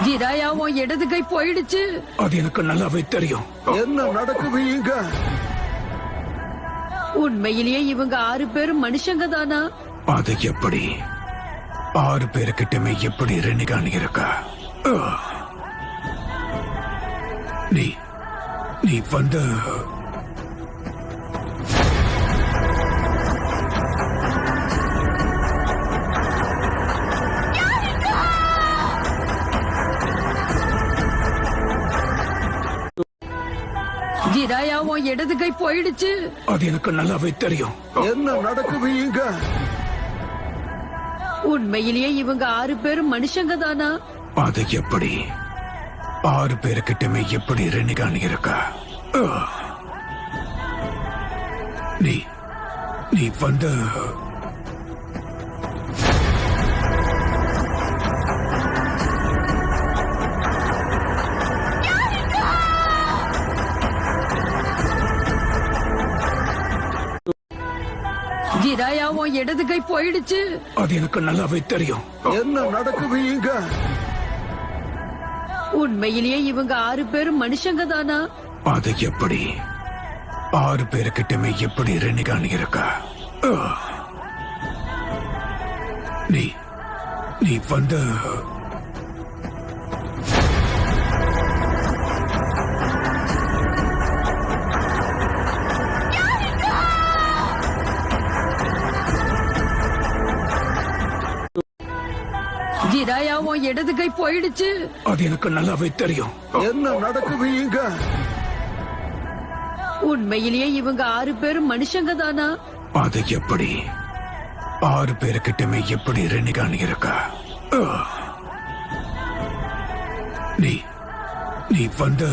Jiraiya உன் இடது கை போயிடுச்சு. அது எனக்கு நல்லாவே தெரியும். என்ன நடக்குது இங்க? உண்மையிலேயே இவங்க 6 பேரும் மனுஷங்க தானா? அது எப்படி? 6 பேருக்கிட்டமே எப்படி ரெனிகான் இருக்கா? நீ வந்து ஜிராயா உன் இடது கை போயிடுச்சு. அது எனக்கு நல்லாவே தெரியும். என்ன நடக்குது இங்க? உண்மையிலேயே இவங்க 6 பேரும் மனுஷங்க தானா? அது எப்படி? 6 பேருக்கிட்டமே எப்படி ரெனிகான் இருக்கா? நீ வந்து ஜிராயா உன் இடது கை போயிடுச்சு. அது எனக்கு நல்லாவே தெரியும். என்ன நடக்குது இங்க? உண்மையிலேயே இவங்க 6 பேரும் மனுஷங்க தானா? அது எப்படி? 6 பேருக்கிட்டமே எப்படி ரெனிகான் இருக்கா? நீ வந்து ஜிராயா உன் இடது கை போயிடுச்சு. அது எனக்கு நல்லாவே தெரியும். என்ன நடக்குது இங்க? உண்மையிலேயே இவங்க 6 பேரும் மனுஷங்க தானா? அது எப்படி? 6 பேருக்கிட்டமே எப்படி ரெனிகான் இருக்கா? நீ வந்து